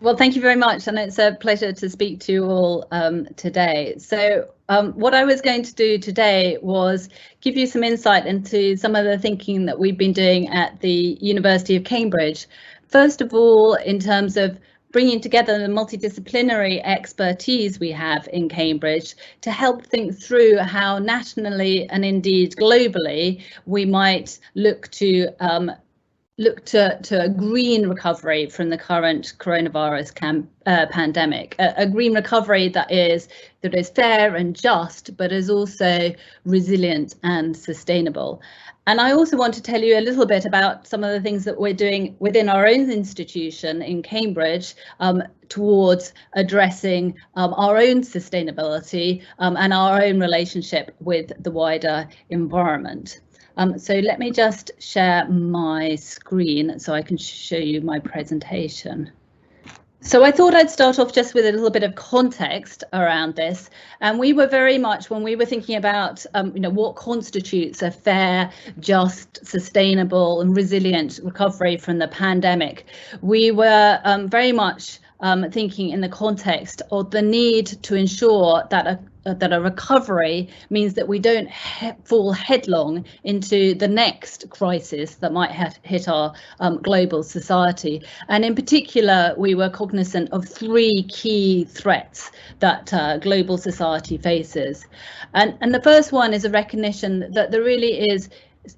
Well, thank you very much, and it's a pleasure to speak to you all today. So what I was going to do today was give you some insight into some of the thinking that we've been doing at the University of Cambridge. First of all, in terms of bringing together the multidisciplinary expertise we have in Cambridge to help think through how nationally and indeed globally we might look to a green recovery from the current coronavirus pandemic, a green recovery that is fair and just, but is also resilient and sustainable. And I also want to tell you a little bit about some of the things that we're doing within our own institution in Cambridge towards addressing our own sustainability and our own relationship with the wider environment. So let me just share my screen so I can show you my presentation. So I thought I'd start off just with a little bit of context around this. And we were very much, when we were thinking about what constitutes a fair, just, sustainable and resilient recovery from the pandemic, we were very much thinking in the context of the need to ensure that a recovery means that we don't fall headlong into the next crisis that might hit our global society. And in particular, we were cognizant of three key threats that global society faces. And the first one is a recognition that there really is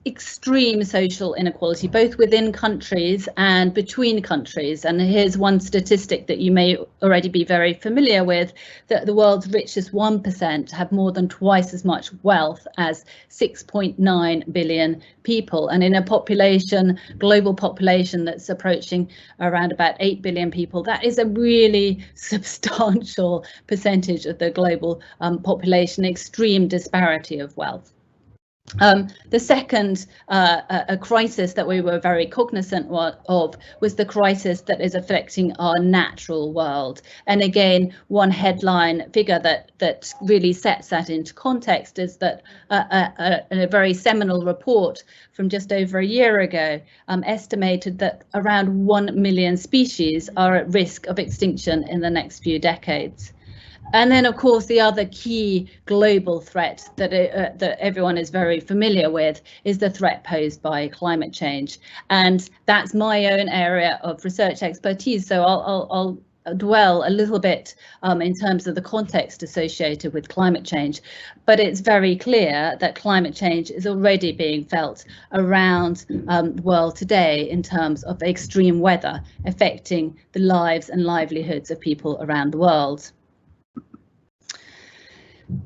extreme social inequality, both within countries and between countries. And here's one statistic that you may already be very familiar with, that the world's richest 1% have more than twice as much wealth as 6.9 billion people. And in a global population that's approaching around about 8 billion people, that is a really substantial percentage of the global population, extreme disparity of wealth. The second crisis that we were very cognizant of was the crisis that is affecting our natural world. And again, one headline figure that really sets that into context is that a very seminal report from just over a year ago estimated that around 1 million species are at risk of extinction in the next few decades. And then, of course, the other key global threat that everyone is very familiar with is the threat posed by climate change. And that's my own area of research expertise. So I'll dwell a little bit in terms of the context associated with climate change. But it's very clear that climate change is already being felt around the world today in terms of extreme weather affecting the lives and livelihoods of people around the world.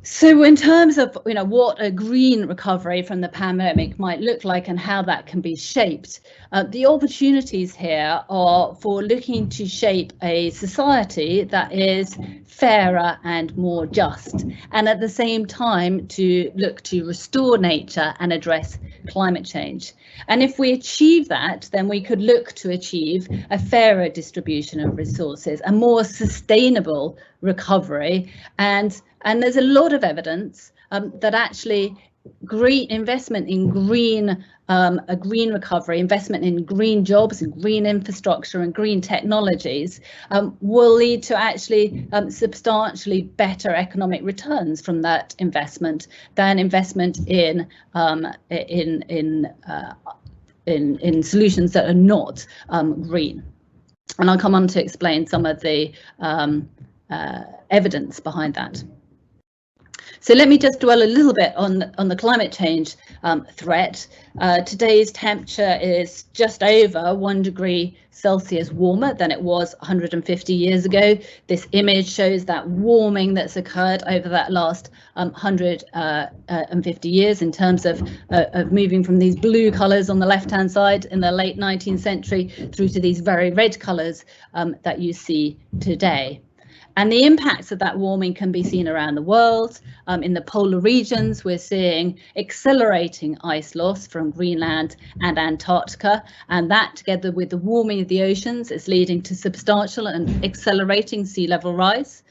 So in terms of what a green recovery from the pandemic might look like and how that can be shaped, the opportunities here are for looking to shape a society that is fairer and more just, and at the same time to look to restore nature and address climate change. And if we achieve that, then we could look to achieve a fairer distribution of resources, a more sustainable recovery. And there's a lot of evidence that actually green investment in a green recovery, investment in green jobs and green infrastructure and green technologies will lead to actually substantially better economic returns from that investment than investment in solutions that are not green. And I'll come on to explain some of the evidence behind that. So let me just dwell a little bit on the climate change threat. Today's temperature is just over 1 degree Celsius warmer than it was 150 years ago. This image shows that warming that's occurred over that last 150 years in terms of moving from these blue colours on the left-hand side in the late 19th century through to these very red colours that you see today. And the impacts of that warming can be seen around the world. In the polar regions, we're seeing accelerating ice loss from Greenland and Antarctica, and that, together with the warming of the oceans, is leading to substantial and accelerating sea level rise.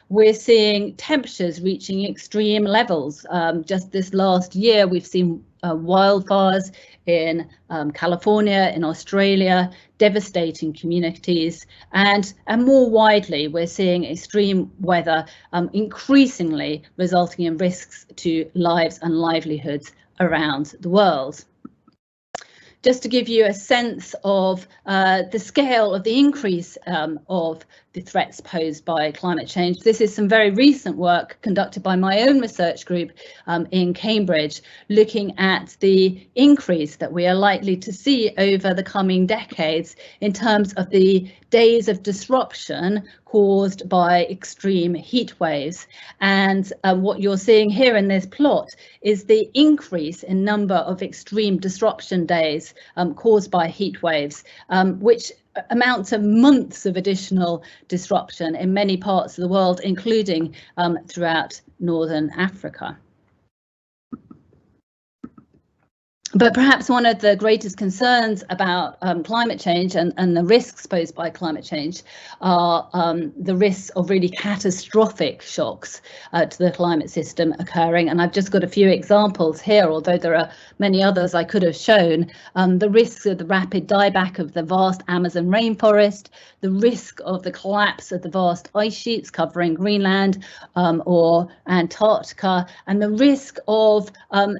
We're seeing temperatures reaching extreme levels. Just this last year, we've seen wildfires in California, in Australia, devastating communities, and more widely, we're seeing extreme weather increasingly resulting in risks to lives and livelihoods around the world. Just to give you a sense of the scale of the increase of the threats posed by climate change, this is some very recent work conducted by my own research group in Cambridge, looking at the increase that we are likely to see over the coming decades in terms of the days of disruption caused by extreme heat waves. And what you're seeing here in this plot is the increase in number of extreme disruption days caused by heat waves, which amount to months of additional disruption in many parts of the world, including throughout Northern Africa. But perhaps one of the greatest concerns about climate change and the risks posed by climate change are the risks of really catastrophic shocks to the climate system occurring. And I've just got a few examples here, although there are many others I could have shown. The risks of the rapid dieback of the vast Amazon rainforest, the risk of the collapse of the vast ice sheets covering Greenland or Antarctica, and the risk of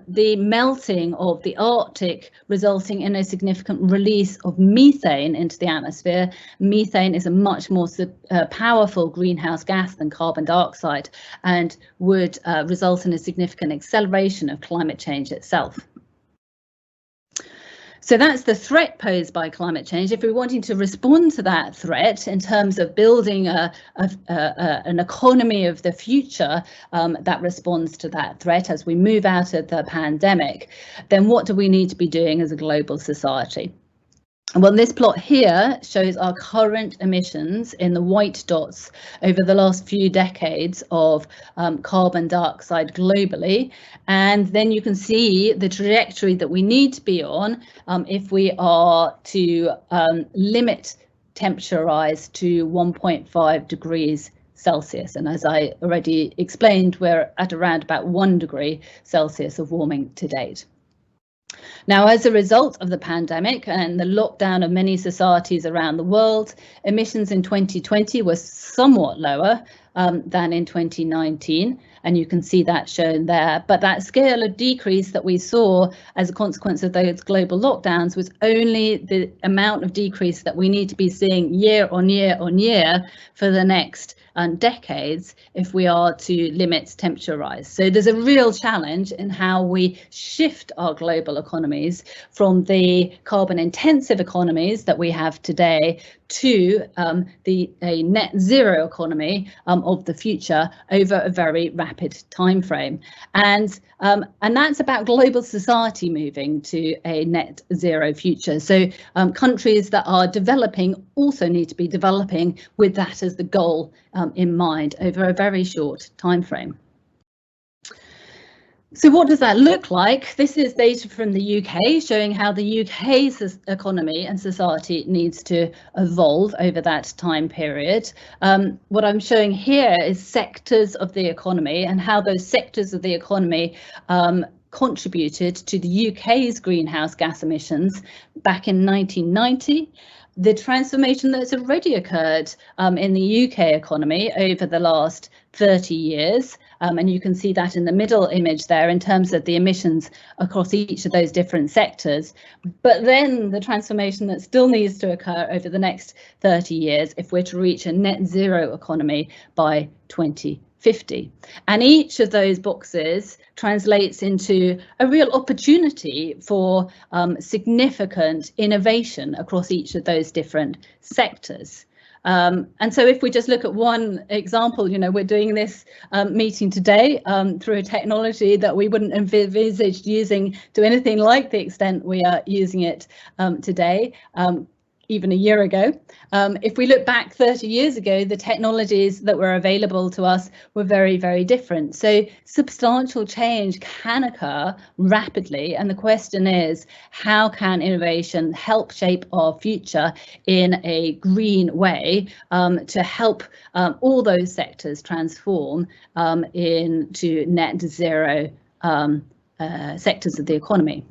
the melting of the Arctic, resulting in a significant release of methane into the atmosphere. Methane is a much more powerful greenhouse gas than carbon dioxide and would result in a significant acceleration of climate change itself. So that's the threat posed by climate change. If we're wanting to respond to that threat in terms of building an economy of the future that responds to that threat as we move out of the pandemic, then what do we need to be doing as a global society? Well, this plot here shows our current emissions in the white dots over the last few decades of carbon dioxide globally. And then you can see the trajectory that we need to be on if we are to limit temperature rise to 1.5 degrees Celsius. And as I already explained, we're at around about 1 degree Celsius of warming to date. Now, as a result of the pandemic and the lockdown of many societies around the world, emissions in 2020 were somewhat lower than in 2019, and you can see that shown there. But that scale of decrease that we saw as a consequence of those global lockdowns was only the amount of decrease that we need to be seeing year on year on year for the next decades if we are to limit temperature rise. So there's a real challenge in how we shift our global economies from the carbon intensive economies that we have today to a net zero economy of the future over a very rapid time frame. And that's about global society moving to a net zero future. So countries that are developing also need to be developing with that as the goal in mind over a very short time frame. So what does that look like? This is data from the UK showing how the UK's economy and society needs to evolve over that time period. What I'm showing here is sectors of the economy and how those sectors of the economy contributed to the UK's greenhouse gas emissions back in 1990. The transformation that's already occurred in the UK economy over the last 30 years. And you can see that in the middle image there in terms of the emissions across each of those different sectors. But then the transformation that still needs to occur over the next 30 years if we're to reach a net zero economy by 2050. And each of those boxes translates into a real opportunity for significant innovation across each of those different sectors. And so if we just look at one example, you know, we're doing this meeting today through a technology that we wouldn't envisage using to anything like the extent we are using it today. Even a year ago. If we look back 30 years ago, the technologies that were available to us were very, very different. So substantial change can occur rapidly. And the question is, how can innovation help shape our future in a green way to help all those sectors transform into net zero sectors of the economy.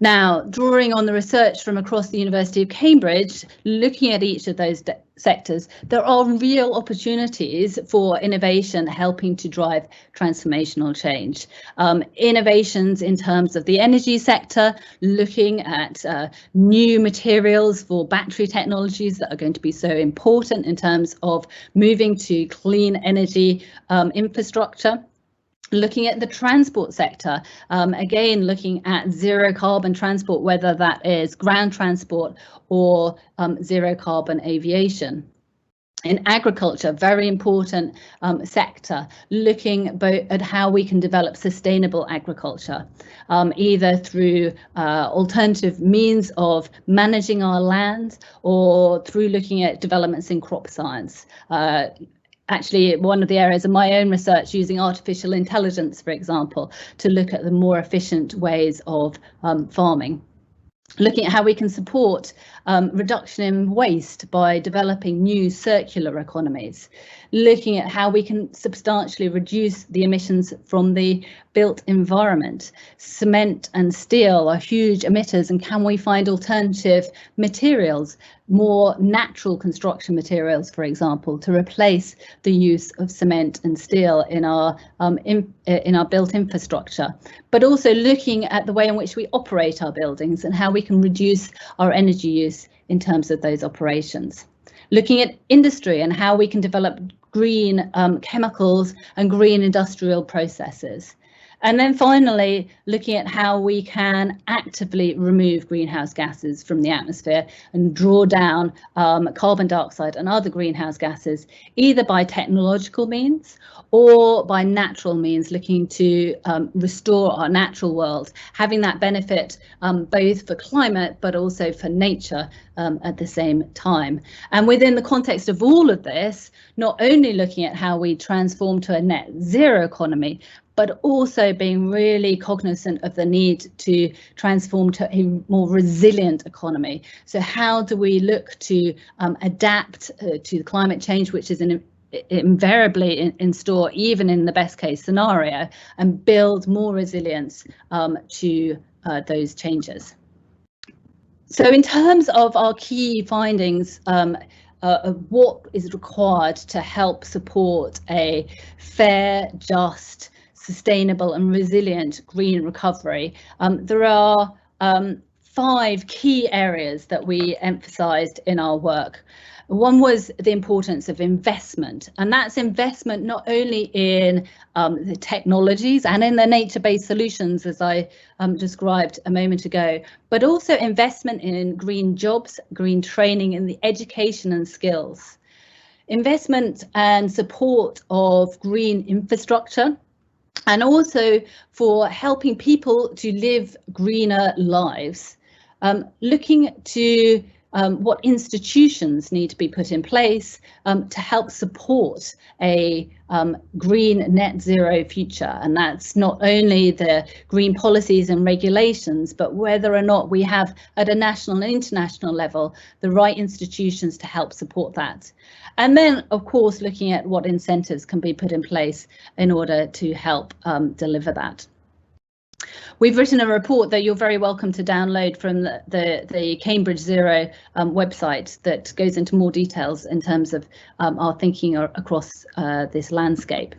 Now, drawing on the research from across the University of Cambridge, looking at each of those sectors, there are real opportunities for innovation helping to drive transformational change. Innovations in terms of the energy sector, looking at new materials for battery technologies that are going to be so important in terms of moving to clean energy infrastructure. Looking at the transport sector, again, looking at zero carbon transport, whether that is ground transport or zero carbon aviation. In agriculture, very important sector, looking both at how we can develop sustainable agriculture, either through alternative means of managing our land or through looking at developments in crop science. Actually, one of the areas of my own research using artificial intelligence, for example, to look at the more efficient ways of farming. Looking at how we can support reduction in waste by developing new circular economies. Looking at how we can substantially reduce the emissions from the built environment. Cement and steel are huge emitters, and can we find alternative materials, more natural construction materials, for example, to replace the use of cement and steel in our built infrastructure, but also looking at the way in which we operate our buildings and how we can reduce our energy use in terms of those operations. Looking at industry and how we can develop green chemicals and green industrial processes. And then finally, looking at how we can actively remove greenhouse gases from the atmosphere and draw down carbon dioxide and other greenhouse gases, either by technological means or by natural means, looking to restore our natural world, having that benefit both for climate but also for nature at the same time. And within the context of all of this, not only looking at how we transform to a net zero economy, but also being really cognizant of the need to transform to a more resilient economy. So how do we look to adapt to climate change, which is invariably in store, even in the best case scenario, and build more resilience to those changes. So in terms of our key findings, of what is required to help support a fair, just, sustainable and resilient green recovery, there are 5 key areas that we emphasised in our work. One was the importance of investment, and that's investment not only in the technologies and in the nature-based solutions, as I described a moment ago, but also investment in green jobs, green training, and the education and skills. Investment and support of green infrastructure, and also for helping people to live greener lives. Looking to what institutions need to be put in place to help support a green net zero future. And that's not only the green policies and regulations, but whether or not we have at a national and international level the right institutions to help support that. And then, of course, looking at what incentives can be put in place in order to help deliver that. We've written a report that you're very welcome to download from the Cambridge Zero website that goes into more details in terms of our thinking across this landscape.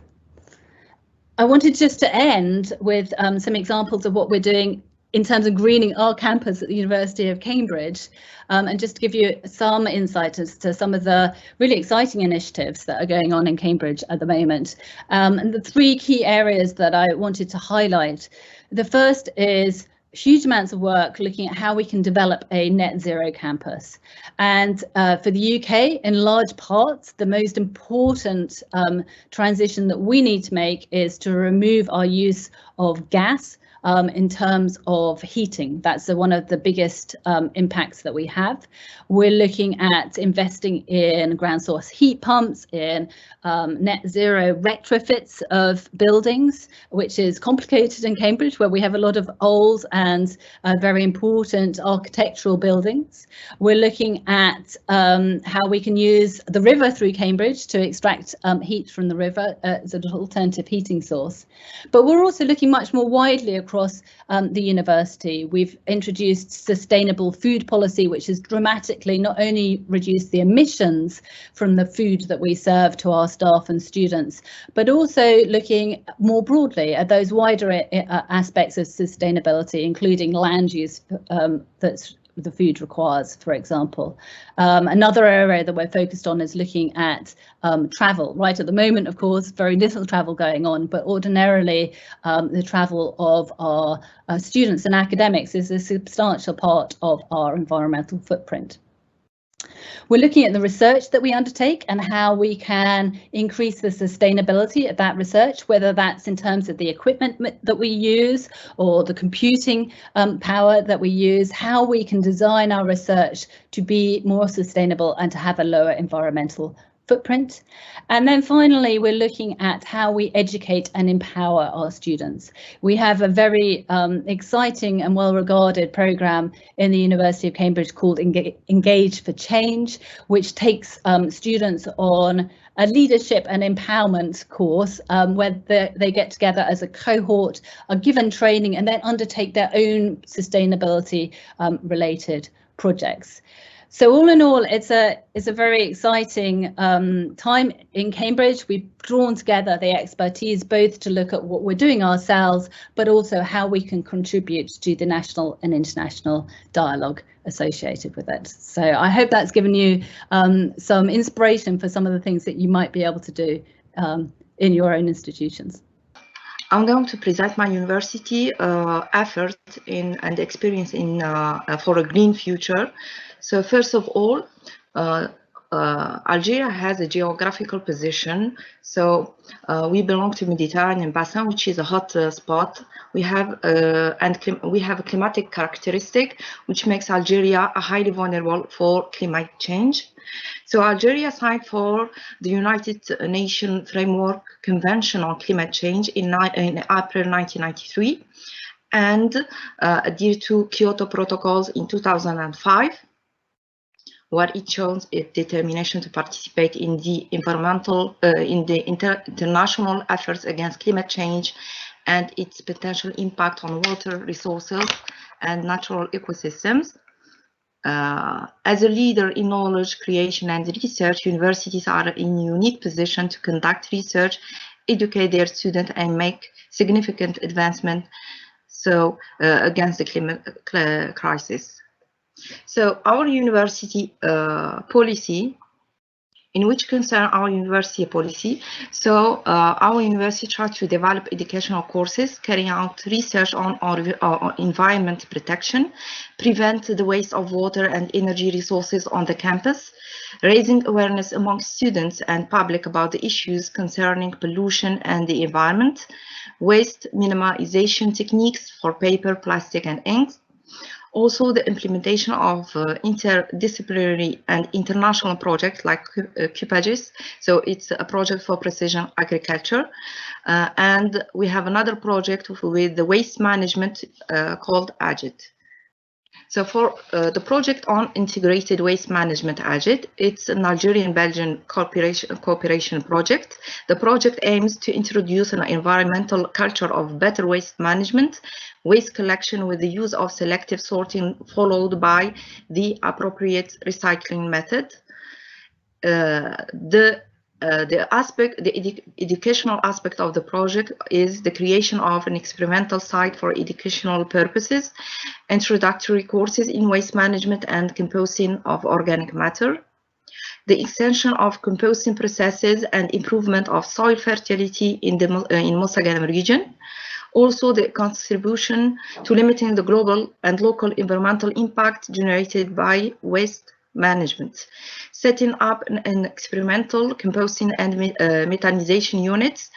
I wanted just to end with some examples of what we're doing in terms of greening our campus at the University of Cambridge, and just to give you some insight as to some of the really exciting initiatives that are going on in Cambridge at the moment. And the 3 key areas that I wanted to highlight. The first is huge amounts of work looking at how we can develop a net zero campus. And for the UK, in large parts, the most important transition that we need to make is to remove our use of gas in terms of heating. That's one of the biggest impacts that we have. We're looking at investing in ground source heat pumps, in net zero retrofits of buildings, which is complicated in Cambridge, where we have a lot of old and very important architectural buildings. We're looking at how we can use the river through Cambridge to extract heat from the river as an alternative heating source. But we're also looking much more widely across the university. We've introduced sustainable food policy, which has dramatically not only reduced the emissions from the food that we serve to our staff and students, but also looking more broadly at those wider aspects of sustainability, including land use that's the food requires, for example. Another area that we're focused on is looking at travel. Right at the moment, of course, very little travel going on, but ordinarily the travel of our students and academics is a substantial part of our environmental footprint. We're looking at the research that we undertake and how we can increase the sustainability of that research, whether that's in terms of the equipment that we use or the computing power that we use, how we can design our research to be more sustainable and to have a lower environmental footprint. And then finally, we're looking at how we educate and empower our students. We have a very exciting and well-regarded programme in the University of Cambridge called Engage for Change, which takes students on a leadership and empowerment course where they get together as a cohort, are given training, and then undertake their own sustainability related projects. So all in all, it's a very exciting time in Cambridge. We've drawn together the expertise both to look at what we're doing ourselves, but also how we can contribute to the national and international dialogue associated with it. So I hope that's given you some inspiration for some of the things that you might be able to do in your own institutions. I'm going to present my university effort and experience in for a green future. So first of all, Algeria has a geographical position. So we belong to Mediterranean Basin, which is a hot spot. We have a climatic characteristic which makes Algeria highly vulnerable for climate change. So Algeria signed for the United Nations Framework Convention on Climate Change in April 1993 and adhered to Kyoto Protocols in 2005, where it shows its determination to participate in the international efforts against climate change and its potential impact on water resources and natural ecosystems. As a leader in knowledge creation and research, universities are in a unique position to conduct research, educate their students, and make significant advancement against the climate crisis. So our university policy, in which concern our university policy, so our university tries to develop educational courses, carrying out research on environment protection, prevent the waste of water and energy resources on the campus, raising awareness among students and public about the issues concerning pollution and the environment, waste minimization techniques for paper, plastic, and inks. Also, the implementation of interdisciplinary and international projects like CUPAGIS. So it's a project for precision agriculture. And we have another project with the waste management called AGIT. So for the project on integrated waste management AGIT, it's an Algerian-Belgian cooperation project. The project aims to introduce an environmental culture of better waste management, waste collection with the use of selective sorting followed by the appropriate recycling method. The educational aspect of the project is the creation of an experimental site for educational purposes, introductory courses in waste management and composting of organic matter, the extension of composting processes and improvement of soil fertility in Mosagana region. Also, the contribution to limiting the global and local environmental impact generated by waste management, setting up an experimental composting and methanization units,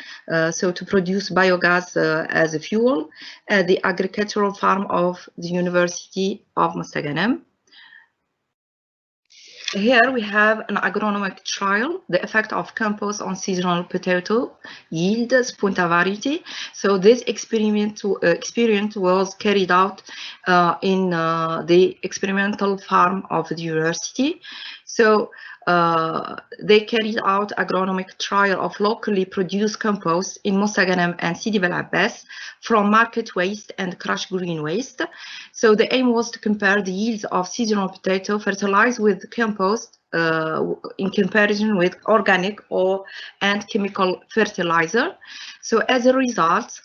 so to produce biogas as a fuel at the agricultural farm of the University of Mostaganem. Here we have an agronomic trial, the effect of compost on seasonal potato yield, spunta variety. So this experiment was carried out in the experimental farm of the university. So they carried out agronomic trial of locally produced compost in Mostaganem and Sidi Bel Abbas from market waste and crushed green waste. So the aim was to compare the yields of seasonal potato fertilized with compost in comparison with organic and chemical fertilizer. So as a result,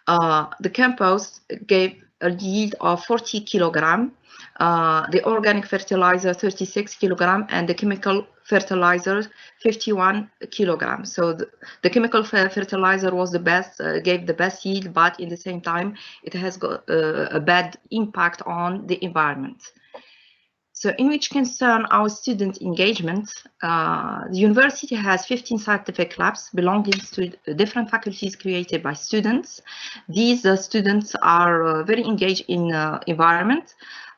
the compost gave a yield of 40 kilogram, the organic fertilizer 36 kilogram, and the chemical fertilizer 51 kilogram. So the chemical fertilizer was the best, gave the best yield, but in the same time it has got a bad impact on the environment. So in which concern our student engagement, the university has 15 scientific labs belonging to different faculties created by students. These students are very engaged in environment,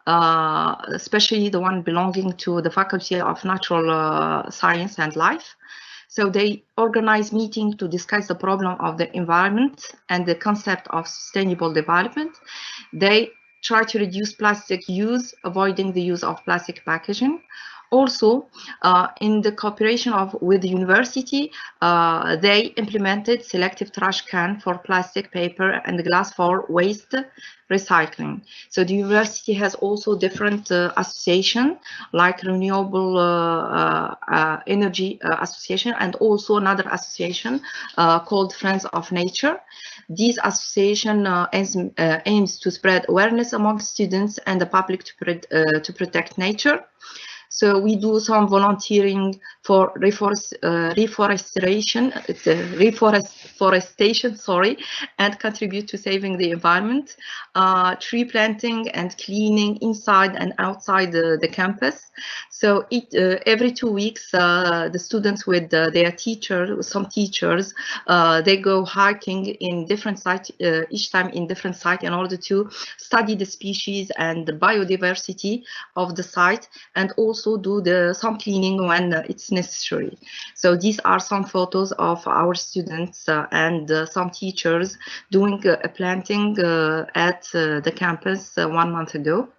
especially the one belonging to the Faculty of Natural Science and Life. So they organize meetings to discuss the problem of the environment and the concept of sustainable development. They try to reduce plastic use, avoiding the use of plastic packaging. Also, in the cooperation with the university, they implemented selective trash can for plastic, paper, and glass for waste recycling. So the university has also different associations like Renewable Energy Association and also another association called Friends of Nature. This association aims to spread awareness among students and the public to protect nature. So we do some volunteering for reforestation, and contribute to saving the environment, tree planting and cleaning inside and outside the campus. So every 2 weeks, the students with their teachers, some teachers, they go hiking in different sites, each time in different sites, in order to study the species and the biodiversity of the site, and also do some cleaning when it's necessary. So these are some photos of our students and some teachers doing a planting at the campus 1 month ago.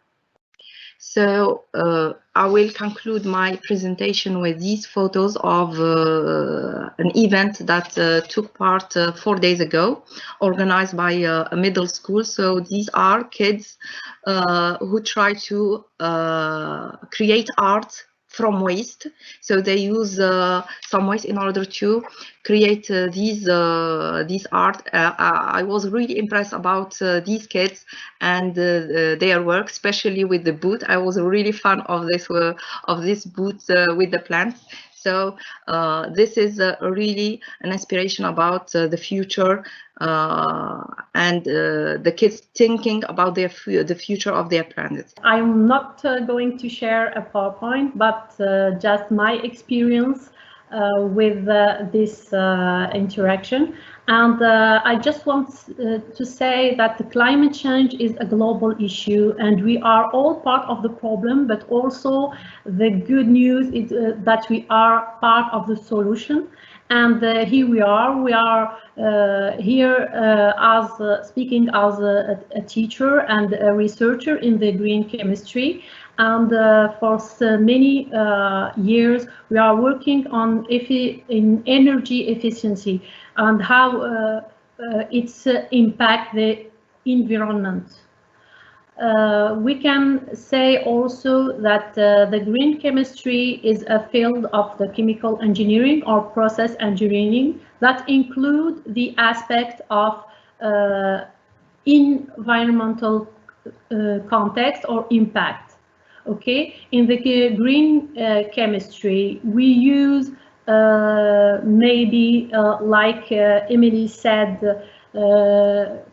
So I will conclude my presentation with these photos of an event that took part 4 days ago, organized by a middle school. So these are kids who try to create art from waste. So they use some waste in order to create these art. I was really impressed about these kids and their work, especially with the boot. I was really fan of this boot with the plants. So this is really an inspiration about the future and the kids thinking about the future of their planet. I'm not going to share a PowerPoint, but just my experience with this interaction. And I just want to say that the climate change is a global issue and we are all part of the problem, but also the good news is that we are part of the solution. And here we are here as speaking as a teacher and a researcher in the green chemistry. And for so many years, we are working on in energy efficiency and how it's impact the environment. We can say also that the green chemistry is a field of the chemical engineering or process engineering that include the aspect of environmental context or impact. Okay, in the green chemistry, we use maybe like Emily said,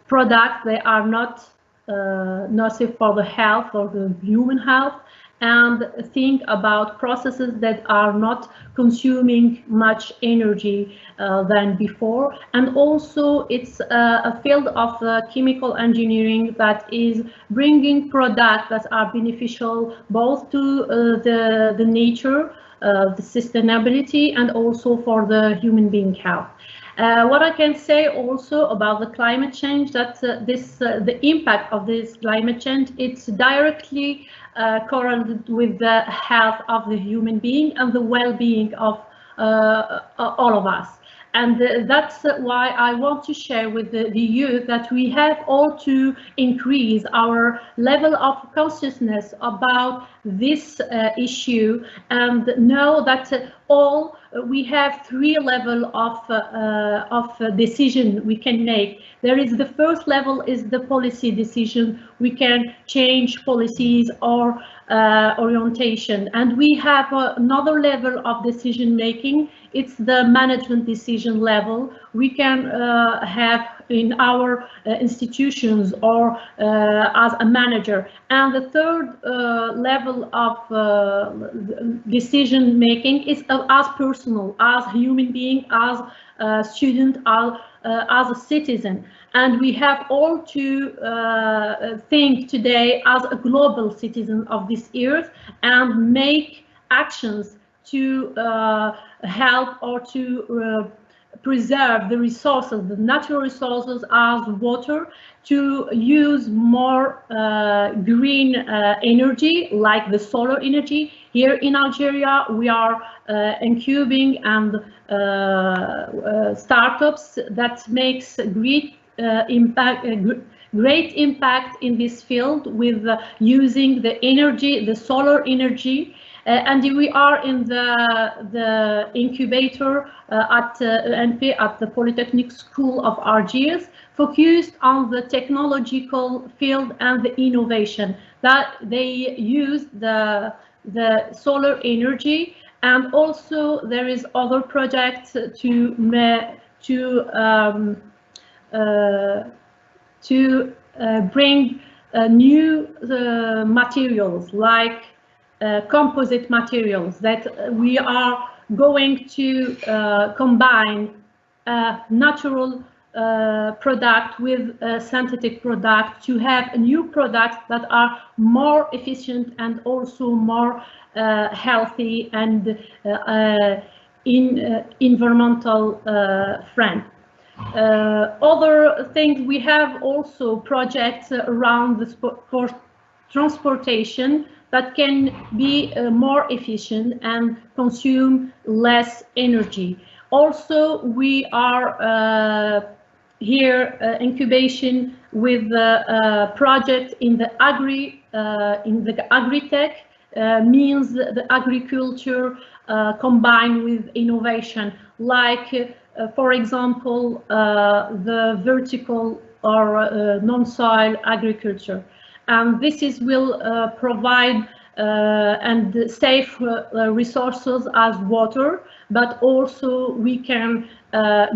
products that are not nocive for the health or the human health, and think about processes that are not consuming much energy than before. And also it's a field of chemical engineering that is bringing products that are beneficial both to the nature, the sustainability, and also for the human being health. What I can say also about the climate change, that the impact of this climate change, it's directly correlated with the health of the human being and the well-being of all of us. And that's why I want to share with the youth that we have all to increase our level of consciousness about this issue, and know that we have three levels of decision we can make. There is the first level is the policy decision. We can change policies or orientation, and we have another level of decision making. It's the management decision level. We can have in our institutions or as a manager. And the third level of decision making is as personal, as human being, as a student, as a citizen. And we have all to think today as a global citizen of this earth and make actions to help or to preserve the resources, the natural resources as water, to use more green energy like the solar energy. Here in Algeria, we are incubing and startups that makes great impact in this field with using the energy, the solar energy. And we are in the incubator at NP, at the Polytechnic School of Algiers, focused on the technological field and the innovation, that they use the solar energy. And also there is other projects to bring new materials like composite materials, that we are going to combine natural product with synthetic product to have new products that are more efficient and also more healthy and environmental friendly. Other things, we have also projects around for transportation that can be more efficient and consume less energy. Also, we are here incubation with a project in the agri-tech, means the agriculture combined with innovation, like for example the vertical or non-soil agriculture. And this will provide and save resources as water, but also we can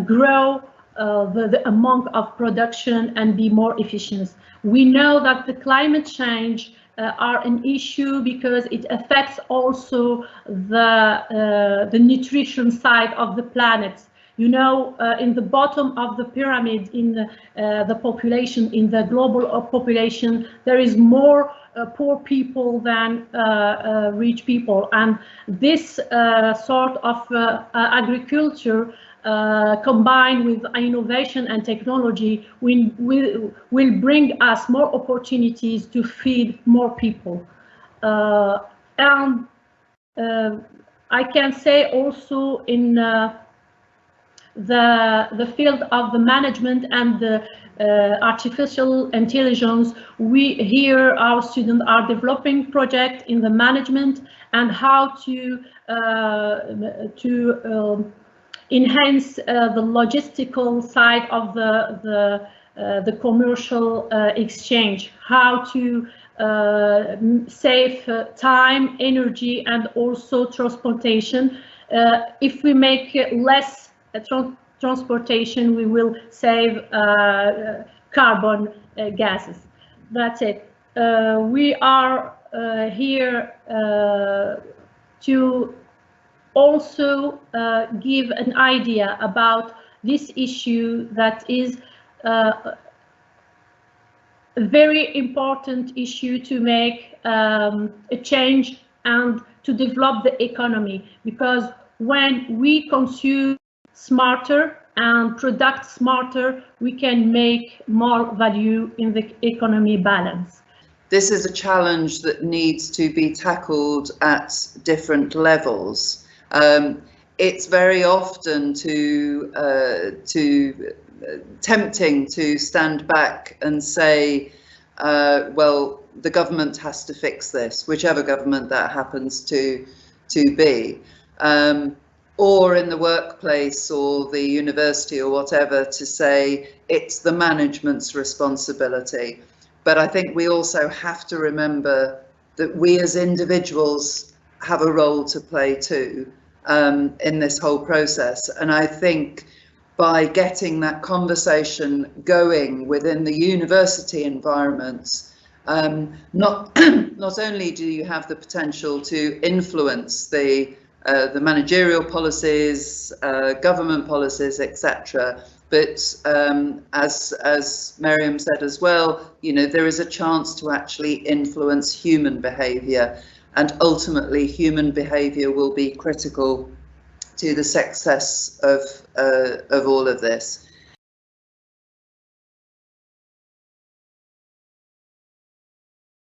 grow the amount of production and be more efficient. We know that the climate change are an issue because it affects also the nutrition side of the planet. You know, in the bottom of the pyramid, in the population, in the global population, there is more poor people than rich people. And this sort of agriculture combined with innovation and technology will bring us more opportunities to feed more people. And I can say also in the field of the management and the artificial intelligence, our students are developing projects in the management and how to enhance the logistical side of the commercial exchange, how to save time, energy, and also transportation. If we make less transportation, we will save carbon gases. That's it. We are here to also give an idea about this issue that is a very important issue to make a change and to develop the economy, because when we consume smarter and product smarter, we can make more value in the economy balance. This is a challenge that needs to be tackled at different levels. It's very often tempting to stand back and say, well, the government has to fix this, whichever government that happens to be, or in the workplace or the university or whatever, to say it's the management's responsibility. But I think we also have to remember that we as individuals have a role to play too in this whole process. And I think by getting that conversation going within the university environments, not only do you have the potential to influence the managerial policies, government policies, etc., but as Miriam said as well, you know, there is a chance to actually influence human behaviour, and ultimately human behaviour will be critical to the success of all of this.